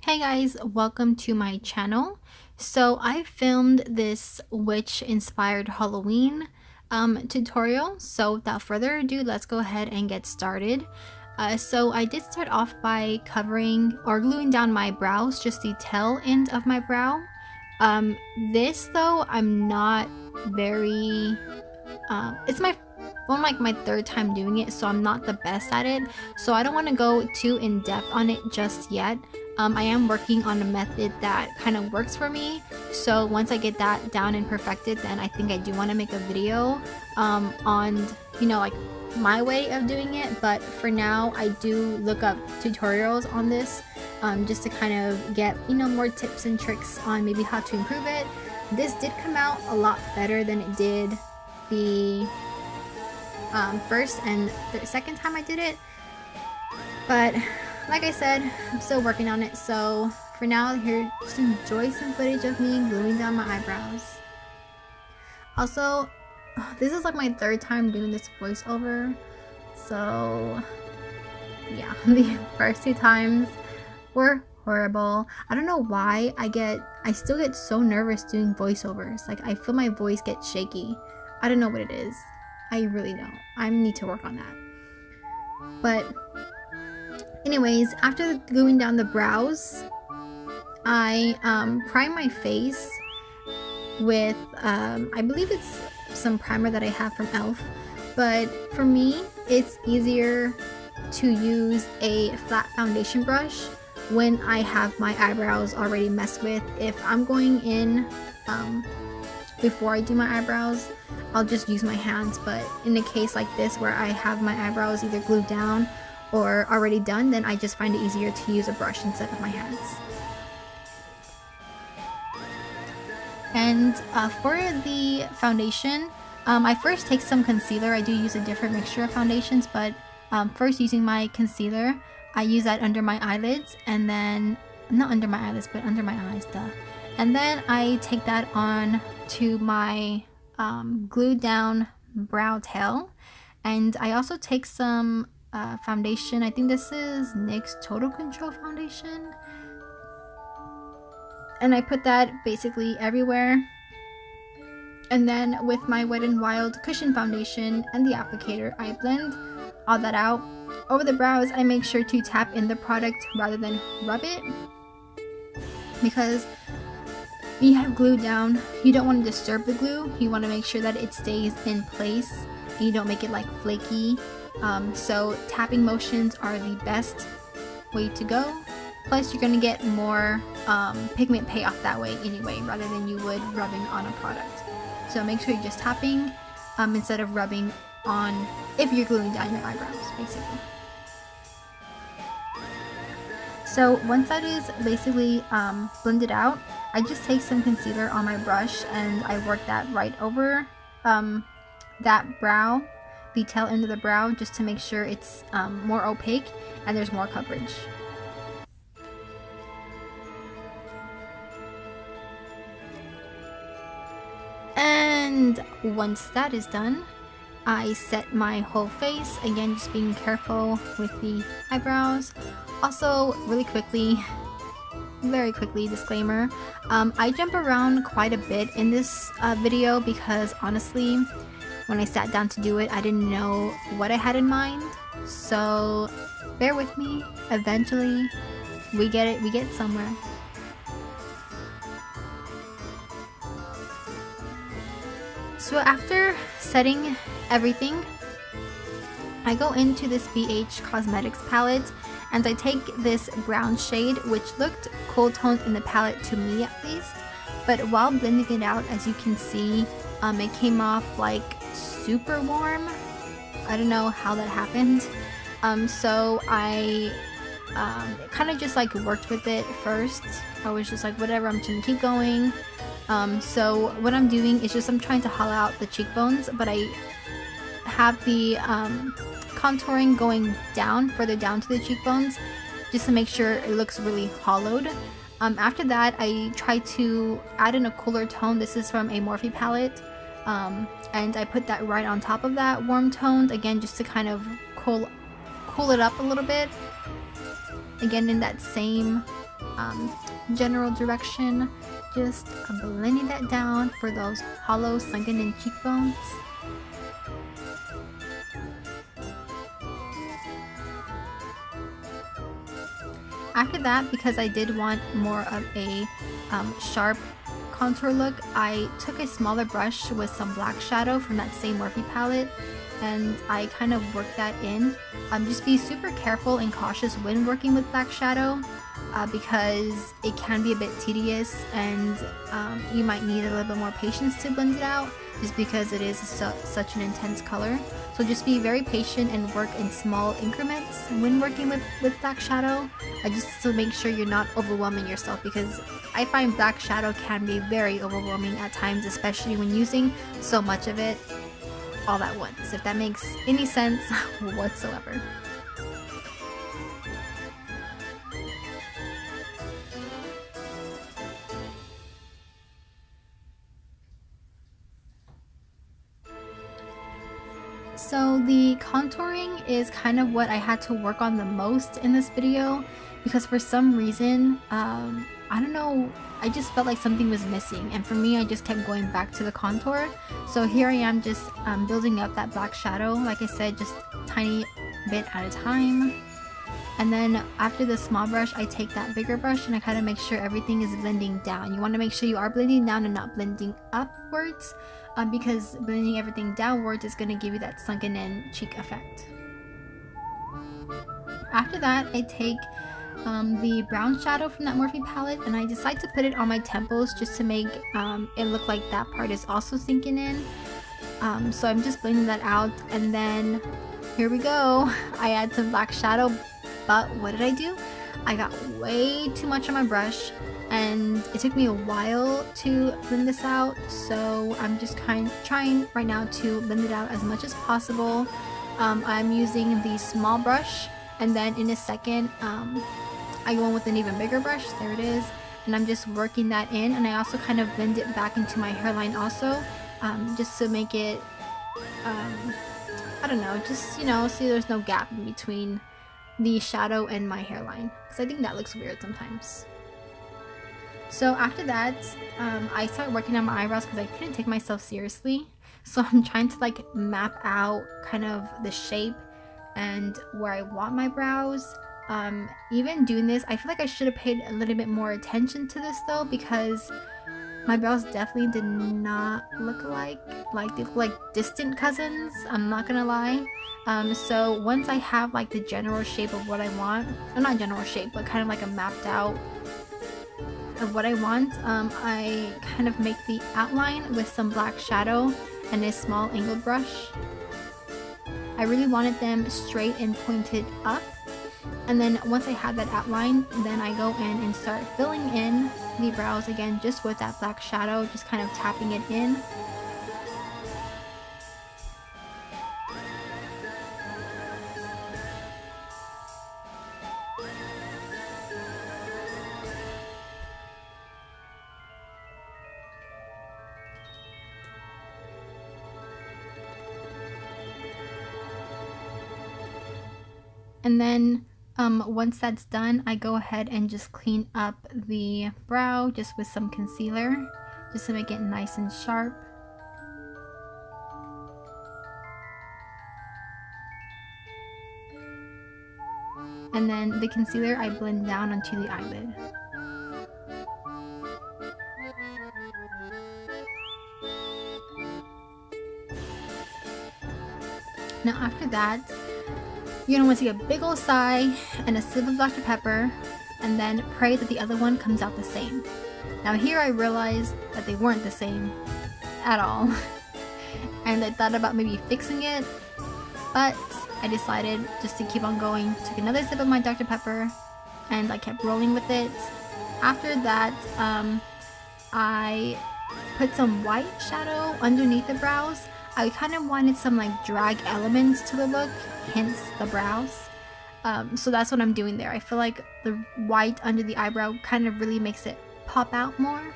Hey guys, welcome to my channel. So I filmed this witch inspired Halloween tutorial. So without further ado, let's go ahead and get started. So I did start off by covering or gluing down my brows, just the tail end of my brow. This though, I'm not very, it's my third time doing it, so I'm not the best at it. So I don't want to go too in depth on it just yet. I am working on a method that kind of works for me. So once I get that down and perfected, then I think I do want to make a video on, like my way of doing it. But for now, I do look up tutorials on this just to kind of get, more tips and tricks on maybe how to improve it. This did come out a lot better than it did the first and the second time I did it, but like I said, I'm still working on it. So for now, here, just enjoy some footage of me gluing down my eyebrows. Also, this is like my third time doing this voiceover, so yeah, the first two times were horrible. I don't know why I still get so nervous doing voiceovers. Like, I feel my voice get shaky. I don't know what it is. I really don't. I need to work on that. But anyways, after gluing down the brows, I prime my face with I believe it's some primer that I have from e.l.f. But for me, it's easier to use a flat foundation brush when I have my eyebrows already messed with. If I'm going in before I do my eyebrows, I'll just use my hands. But in a case like this where I have my eyebrows either glued down or already done, then I just find it easier to use a brush instead of my hands. And for the foundation, I first take some concealer. I do use a different mixture of foundations, but first using my concealer, I use that under my eyelids, and then not under my eyelids but under my eyes, duh. And then I take that on to my glued down brow tail, and I also take some foundation. I think this is NYX's Total Control foundation, and I put that basically everywhere. And then with my Wet n Wild cushion foundation and the applicator, I blend all that out. Over the brows, I make sure to tap in the product rather than rub it, because when you have glue down, you don't want to disturb the glue. You want to make sure that it stays in place and you don't make it like flaky. So tapping motions are the best way to go. Plus, you're going to get more pigment payoff that way anyway, rather than you would rubbing on a product. So make sure you're just tapping instead of rubbing on if you're gluing down your eyebrows, basically. So once that is basically blended out, I just take some concealer on my brush and I work that right over that brow, the tail end of the brow, just to make sure it's more opaque and there's more coverage. And once that is done, I set my whole face, again just being careful with the eyebrows. Also, really quickly, very quickly, disclaimer, I jump around quite a bit in this video because honestly, when I sat down to do it, I didn't know what I had in mind. So bear with me. Eventually, we get somewhere. So after setting everything, I go into this BH Cosmetics palette and I take this brown shade, which looked cool toned in the palette to me at least, but while blending it out, as you can see, it came off like super warm. I don't know how that happened. So I kind of just like worked with it first. I was just like, whatever, I'm just gonna keep going. So what I'm doing is just I'm trying to hollow out the cheekbones, but I have the contouring going down, further down to the cheekbones, just to make sure it looks really hollowed. After that, I try to add in a cooler tone. This is from a Morphe palette, and I put that right on top of that warm toned, again just to kind of cool it up a little bit. Again, in that same general direction, just blending that down for those hollow sunken in cheekbones. After that, because I did want more of a sharp contour look, I took a smaller brush with some black shadow from that same Morphe palette, and I kind of worked that in. Just be super careful and cautious when working with black shadow, because it can be a bit tedious, and you might need a little bit more patience to blend it out, just because it is such an intense color. So just be very patient and work in small increments when working with black shadow, just to make sure you're not overwhelming yourself, because I find black shadow can be very overwhelming at times, especially when using so much of it all at once, if that makes any sense whatsoever. So the contouring is kind of what I had to work on the most in this video, because for some reason, I don't know, I just felt like something was missing, and for me I just kept going back to the contour. So here I am just building up that black shadow, like I said, just a tiny bit at a time. And then after the small brush, I take that bigger brush and I kind of make sure everything is blending down. You want to make sure you are blending down and not blending upwards, because blending everything downwards is going to give you that sunken in cheek effect. After that, I take the brown shadow from that Morphe palette, and I decide to put it on my temples just to make it look like that part is also sinking in. So I'm just blending that out, and then here we go. I add some black shadow, but what did I do? I got way too much on my brush, and it took me a while to blend this out, so I'm just trying right now to blend it out as much as possible. I'm using the small brush, and then in a second I go in with an even bigger brush. There it is, and I'm just working that in, and I also kind of blend it back into my hairline also, just to make it I don't know, just, you know, see there's no gap in between the shadow and my hairline, because I think that looks weird sometimes. So after that, I started working on my eyebrows because I couldn't take myself seriously. So I'm trying to like map out kind of the shape and where I want my brows. Even doing this, I feel like I should have paid a little bit more attention to this though, because my brows definitely did not look alike. Like they look like distant cousins, I'm not gonna lie. So once I have like the general shape of what I want, well, not general shape, but kind of like a mapped out of what I want, I kind of make the outline with some black shadow and a small angled brush. I really wanted them straight and pointed up, and then once I have that outline, then I go in and start filling in the brows again, just with that black shadow, just kind of tapping it in. And then once that's done, I go ahead and just clean up the brow just with some concealer, just to make it nice and sharp. And then the concealer I blend down onto the eyelid. Now after that, you're gonna want to take a big old sigh and a sip of Dr. Pepper, and then pray that the other one comes out the same. Now here I realized that they weren't the same at all, and I thought about maybe fixing it, but I decided just to keep on going. Took another sip of my Dr. Pepper, and I kept rolling with it. After that, I put some white shadow underneath the brows. I kind of wanted some like drag elements to the look, hence the brows. So that's what I'm doing there. I feel like the white under the eyebrow kind of really makes it pop out more.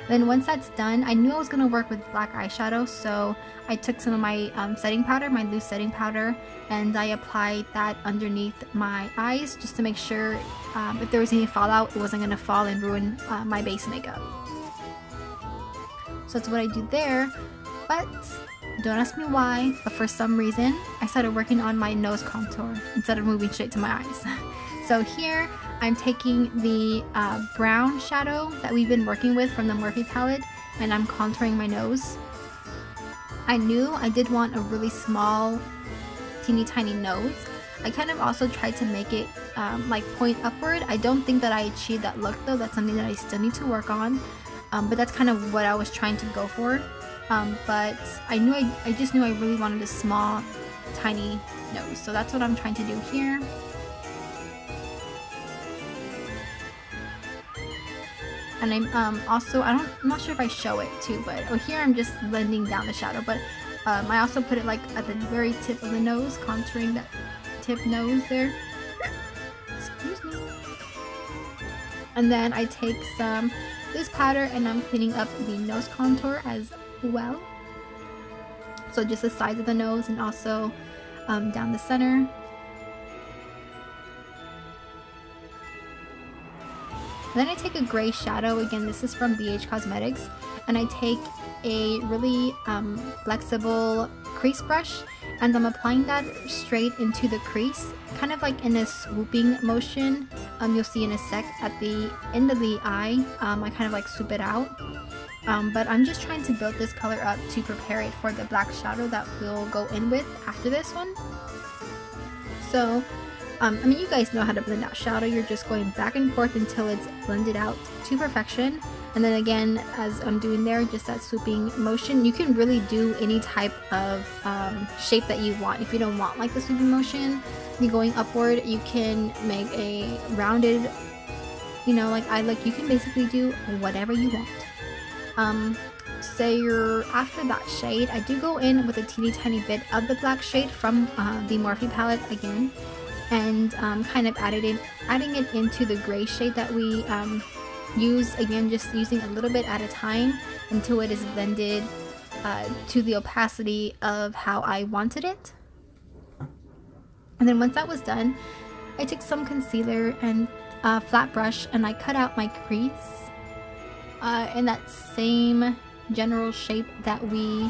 Then once that's done, I knew I was going to work with black eyeshadow, so I took some of my setting powder, my loose setting powder, and I applied that underneath my eyes just to make sure if there was any fallout, it wasn't going to fall and ruin my base makeup. So that's what I do there, but don't ask me why, but for some reason, I started working on my nose contour instead of moving straight to my eyes. So here, I'm taking the brown shadow that we've been working with from the Morphe palette, and I'm contouring my nose. I knew I did want a really small, teeny tiny nose. I kind of also tried to make it like point upward. I don't think that I achieved that look though. That's something that I still need to work on. But that's kind of what I was trying to go for. But I just knew I really wanted a small, tiny nose. So that's what I'm trying to do here. And I'm also, I'm not sure if I show it too, but here I'm just blending down the shadow, but I also put it like at the very tip of the nose, contouring that tip nose there. Excuse me. And then I take some loose powder and I'm cleaning up the nose contour as well. So just the sides of the nose and also down the center. Then I take a gray shadow, again this is from BH Cosmetics, and I take a really flexible crease brush and I'm applying that straight into the crease, kind of like in a swooping motion. You'll see in a sec at the end of the eye, I kind of like swoop it out. But I'm just trying to build this color up to prepare it for the black shadow that we'll go in with after this one. So I mean, you guys know how to blend out shadow. You're just going back and forth until it's blended out to perfection. And then again, as I'm doing there, just that swooping motion. You can really do any type of shape that you want. If you don't want like the swooping motion, you're going upward, you can make a rounded, you know, like you can basically do whatever you want. So you're after that shade, I do go in with a teeny tiny bit of the black shade from the Morphe palette again. And kind of adding it into the gray shade that we use, again just using a little bit at a time until it is blended to the opacity of how I wanted it. And then once that was done, I took some concealer and a flat brush and I cut out my crease in that same general shape that we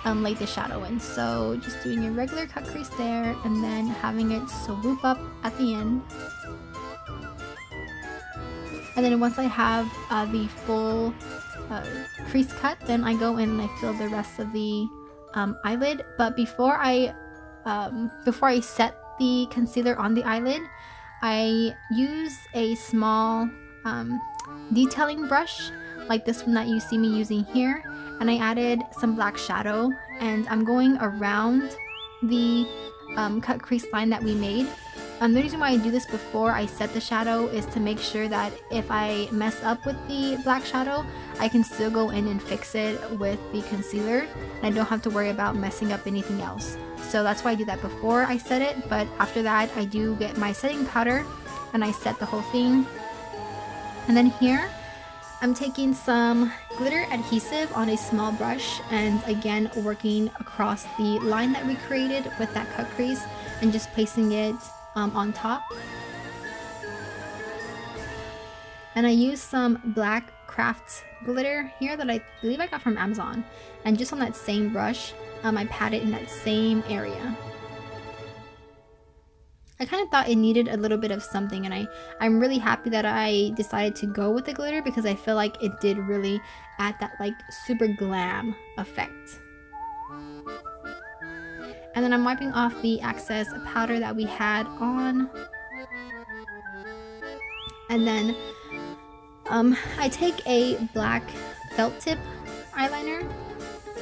laid the shadow in. So just doing a regular cut crease there and then having it swoop up at the end. And then once I have the full crease cut, then I go in and I fill the rest of the eyelid. But before I set the concealer on the eyelid, I use a small detailing brush like this one that you see me using here, and I added some black shadow and I'm going around the cut crease line that we made. The reason why I do this before I set the shadow is to make sure that if I mess up with the black shadow, I can still go in and fix it with the concealer and I don't have to worry about messing up anything else. So that's why I do that before I set it, but after that I do get my setting powder and I set the whole thing. And then here I'm taking some glitter adhesive on a small brush and again working across the line that we created with that cut crease and just placing it on top. And I use some black craft glitter here that I believe I got from Amazon, and just on that same brush I pat it in that same area. I kind of thought it needed a little bit of something, and I'm really happy that I decided to go with the glitter because I feel like it did really add that like super glam effect. And then I'm wiping off the excess powder that we had on. And then I take a black felt tip eyeliner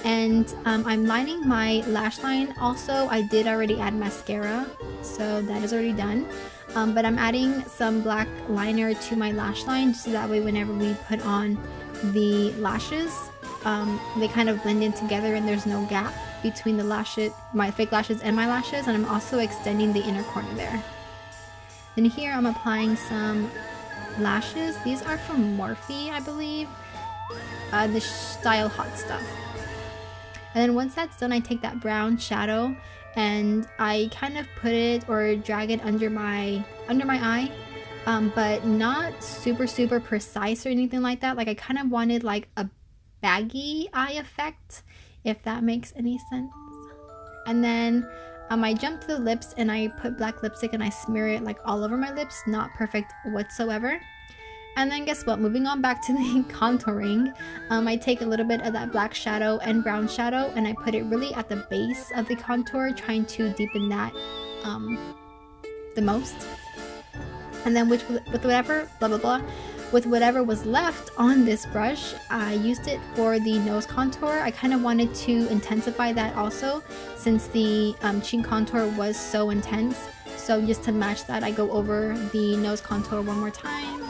and I'm lining my lash line. Also, I did already add mascara, so that is already done. But I'm adding some black liner to my lash line so that way whenever we put on the lashes, they kind of blend in together and there's no gap between the lashes, my fake lashes and my lashes. And I'm also extending the inner corner there. Then here I'm applying some lashes. These are from Morphe, I believe. the Style Hot Stuff. And then once that's done, I take that brown shadow and I kind of put it or drag it under my eye, but not super precise or anything like that. Like I kind of wanted like a baggy eye effect, if that makes any sense. And then I jump to the lips and I put black lipstick and I smear it like all over my lips. Not perfect whatsoever. And then guess what? Moving on back to the contouring, I take a little bit of that black shadow and brown shadow and I put it really at the base of the contour, trying to deepen that the most. And then with whatever, blah blah blah, with whatever was left on this brush, I used it for the nose contour. I kind of wanted to intensify that also, since the chin contour was so intense. So just to match that, I go over the nose contour one more time.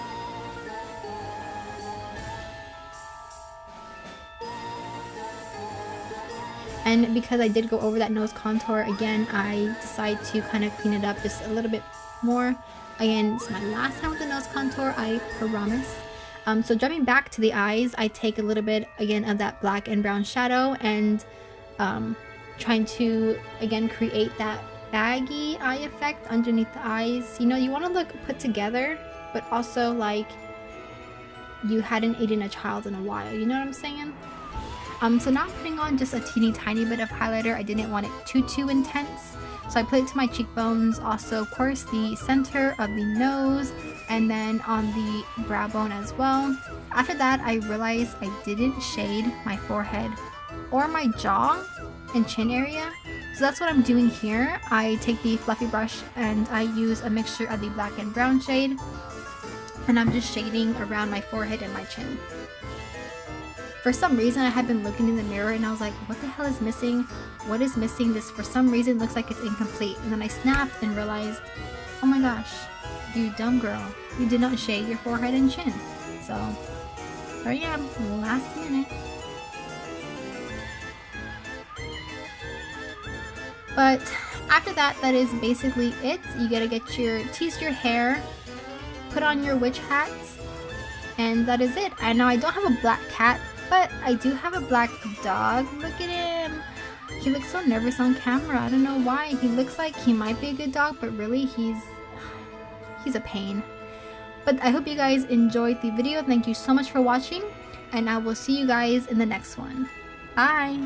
And because I did go over that nose contour again, I decide to kind of clean it up just a little bit more. Again, it's my last time with the nose contour, I promise. So jumping back to the eyes, I take a little bit again of that black and brown shadow and trying to again create that baggy eye effect underneath the eyes. You know, you want to look put together, but also like you hadn't eaten a child in a while. You know what I'm saying? So now I'm putting on just a teeny tiny bit of highlighter. I didn't want it too intense. So I put it to my cheekbones, also of course the center of the nose, and then on the brow bone as well. After that, I realized I didn't shade my forehead or my jaw and chin area. So that's what I'm doing here. I take the fluffy brush and I use a mixture of the black and brown shade, and I'm just shading around my forehead and my chin. For some reason, I had been looking in the mirror and I was like, what the hell is missing? What is missing? This for some reason looks like it's incomplete. And then I snapped and realized, oh my gosh, you dumb girl. You did not shade your forehead and chin. So here I am, last minute. But after that, that is basically it. You gotta tease your hair, put on your witch hat, and that is it. I know I don't have a black cat, but I do have a black dog. Look at him. He looks so nervous on camera. I don't know why. He looks like he might be a good dog, but really he's a pain. But I hope you guys enjoyed the video. Thank you so much for watching, and I will see you guys in the next one. Bye!